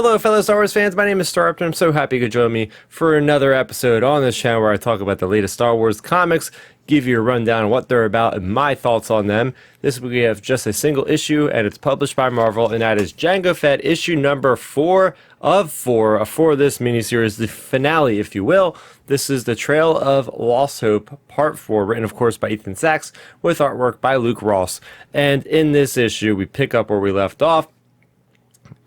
Hello, fellow Star Wars fans. My name is Starrupt, and I'm so happy you could join me for another episode on this channel where I talk about the latest Star Wars comics, give you a rundown on what they're about and my thoughts on them. This week we have just a single issue, and it's published by Marvel, and that is Jango Fett issue number 4 of 4 for this miniseries, the finale, if you will. This is The Trail of Lost Hope, Part 4, written, of course, by Ethan Sachs, with artwork by Luke Ross. And in this issue, we pick up where we left off,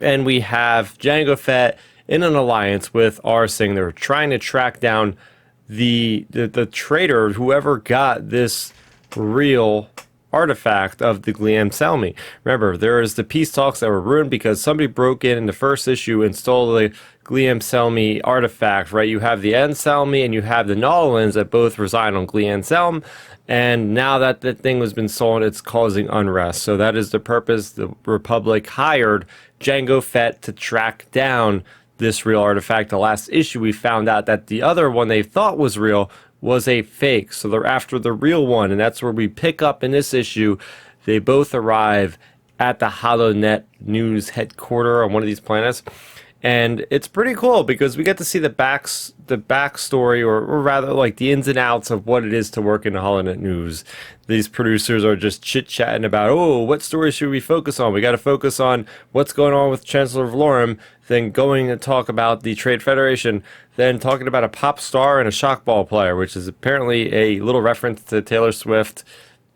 and we have Jango Fett in an alliance with Aurra Sing. They're trying to track down the traitor, whoever got this real artifact of the Gli Anselmi. Remember, there is the peace talks that were ruined because somebody broke in the first issue and stole the Gli Anselmi artifact, right? You have the Anselmi and you have the Nautiloans that both reside on Gli Anselm. And now that the thing has been stolen, it's causing unrest. So that is the purpose. The Republic hired Jango Fett to track down this real artifact. The last issue, we found out that the other one they thought was real was a fake. So they're after the real one. And that's where we pick up in this issue. They both arrive at the HoloNet News headquarters on one of these planets. And it's pretty cool because we get to see the backstory, or rather like the ins and outs of what it is to work in the HoloNet News. These producers are just chit-chatting about, oh, what story should we focus on? We got to focus on what's going on with Chancellor Valorum, then going to talk about the Trade Federation, then talking about a pop star and a shockball player, which is apparently a little reference to Taylor Swift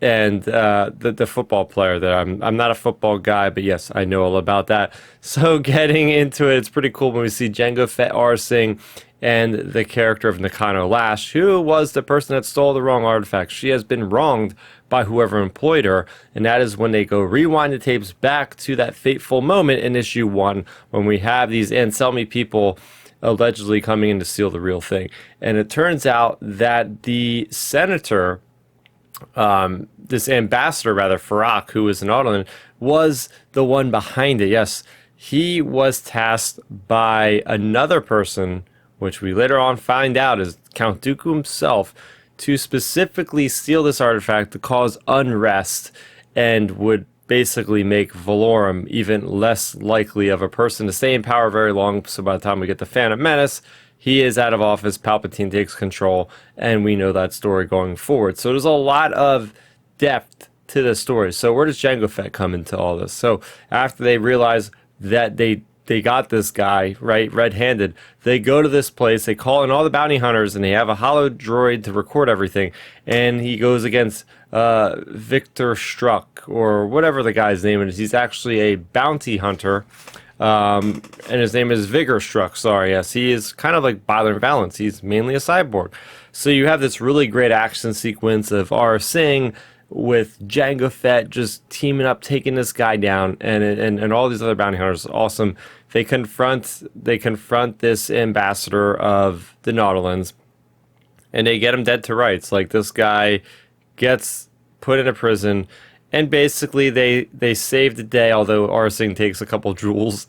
and the football player. That I'm not a football guy, but yes, I know all about that. So getting into it, it's pretty cool when we see Jango Fett, Aurra Sing, and the character of Nakano Lash, who was the person that stole the wrong artifact. She has been wronged by whoever employed her, and that is when they go rewind the tapes back to that fateful moment in issue 1 when we have these Anselmi people allegedly coming in to steal the real thing. And it turns out that the senator, this ambassador, rather, Farak, who is an Nautilan, was the one behind it. Yes, he was tasked by another person, which we later on find out is Count Dooku himself, to specifically steal this artifact to cause unrest and would basically make Valorum even less likely of a person to stay in power very long. So by the time we get the Phantom Menace, he is out of office, Palpatine takes control, and we know that story going forward. So there's a lot of depth to the story. So where does Jango Fett come into all this? So after they realize that they got this guy, right, red-handed, they go to this place, they call in all the bounty hunters, and they have a holo droid to record everything. And he goes against Victor Struck, or whatever the guy's name is. He's actually a bounty hunter. And his name is Vigor Struck. Sorry, yes, he is kind of like Boiler Balance. He's mainly a cyborg. So you have this really great action sequence of Aurra Sing with Jango Fett just teaming up, taking this guy down, and all these other bounty hunters. Awesome. They confront this ambassador of the Nautilans, and they get him dead to rights. Like, this guy gets put in a prison. And basically, they save the day, although Aurra Sing takes a couple jewels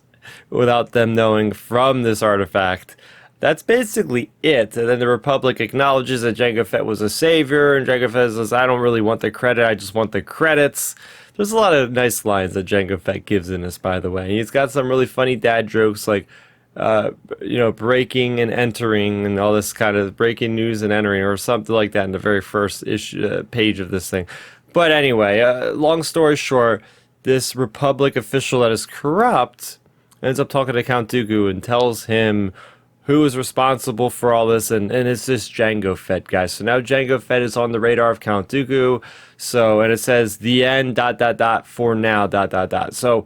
without them knowing from this artifact. That's basically it. And then the Republic acknowledges that Jango Fett was a savior, and Jango Fett says, I don't really want the credit, I just want the credits. There's a lot of nice lines that Jango Fett gives in this, by the way. He's got some really funny dad jokes, like, breaking and entering, and all this kind of breaking news and entering, or something like that in the very first page of this thing. But anyway, long story short, this Republic official that is corrupt ends up talking to Count Dooku and tells him who is responsible for all this, and it's this Jango Fett guy. So now Jango Fett is on the radar of Count Dooku. So, and it says the end, ... for now, ... So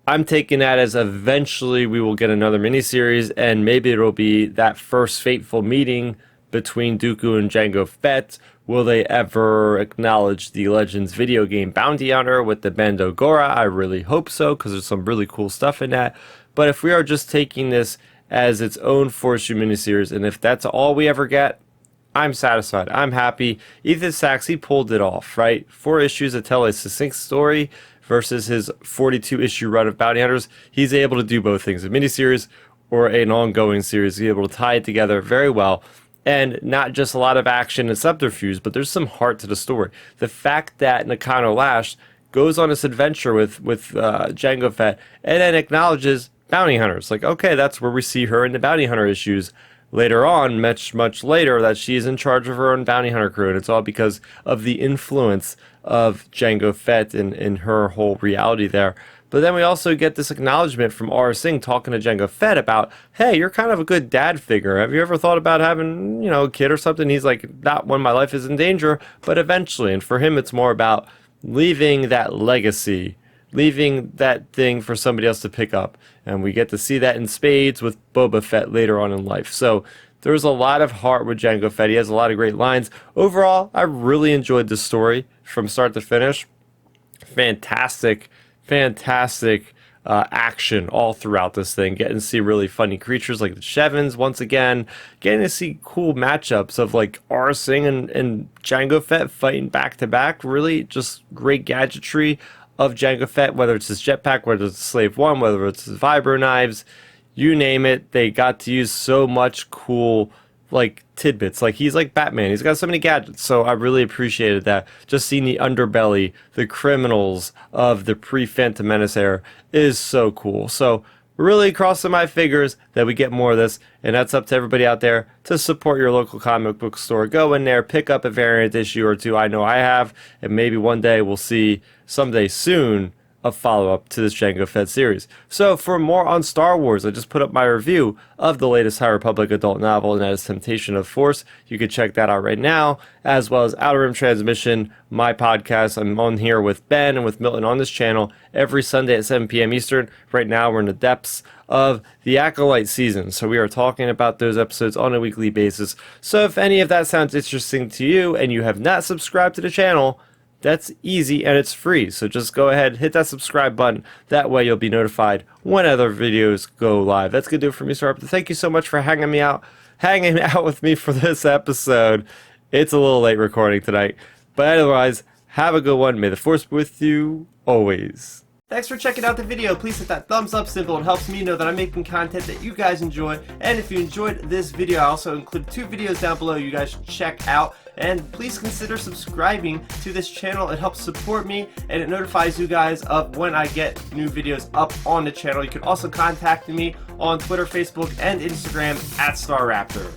I'm taking that as eventually we will get another miniseries, and maybe it'll be that first fateful meeting between Dooku and Jango Fett. Will they ever acknowledge the Legends video game Bounty Hunter with the Bando Gora? I really hope so, because there's some really cool stuff in that. But if we are just taking this as its own 4-issue miniseries, and if that's all we ever get, I'm satisfied. I'm happy. Ethan Sachs, he pulled it off, right? 4 issues that tell a succinct story versus his 42-issue run of Bounty Hunters. He's able to do both things, a miniseries or an ongoing series. He's able to tie it together very well. And not just a lot of action and subterfuge, but there's some heart to the story. The fact that Nakano Lash goes on this adventure with Jango Fett and then acknowledges bounty hunters. Like, okay, that's where we see her in the bounty hunter issues later on, much later, that she's in charge of her own bounty hunter crew, and it's all because of the influence of Jango Fett and her whole reality there. But then we also get this acknowledgement from Aurra Sing talking to Jango Fett about, hey, you're kind of a good dad figure. Have you ever thought about having, a kid or something? He's like, not when my life is in danger, but eventually. And for him, it's more about leaving that legacy, leaving that thing for somebody else to pick up. And we get to see that in spades with Boba Fett later on in life. So there's a lot of heart with Jango Fett. He has a lot of great lines. Overall, I really enjoyed this story from start to finish. Fantastic action all throughout this thing. Getting to see really funny creatures like the Shevins once again. Getting to see cool matchups of like Aurra Sing and Jango Fett fighting back to back. Really just great gadgetry of Jango Fett, whether it's his jetpack, whether it's Slave One, whether it's his vibro knives, you name it. They got to use so much cool like tidbits. Like, he's like Batman, he's got so many gadgets. So I really appreciated that. Just seeing the underbelly, the criminals of the pre-Phantom Menace era is so cool. So really crossing my fingers that we get more of this, and that's up to everybody out there to support your local comic book store. Go in there, pick up a variant issue or two. I know I have, and maybe one day we'll see someday soon a follow-up to this Jango Fett series. So for more on Star Wars, I just put up my review of the latest High Republic adult novel, and that is Temptation of Force. You can check that out right now, as well as Outer Rim Transmission, my podcast. I'm on here with Ben and with Milton on this channel every Sunday at 7 p.m. Eastern. Right now we're in the depths of the Acolyte season, so we are talking about those episodes on a weekly basis. So if any of that sounds interesting to you and you have not subscribed to the channel, that's easy and it's free. So just go ahead, hit that subscribe button. That way you'll be notified when other videos go live. That's gonna do it for me, Star Raptor. Thank you so much for hanging out with me for this episode. It's a little late recording tonight, but otherwise, have a good one. May the Force be with you always. Thanks for checking out the video. Please hit that thumbs up symbol. It helps me know that I'm making content that you guys enjoy. And if you enjoyed this video, I also include 2 videos down below you guys should check out. And please consider subscribing to this channel. It helps support me and it notifies you guys of when I get new videos up on the channel. You can also contact me on Twitter, Facebook, and Instagram at Star Raptor.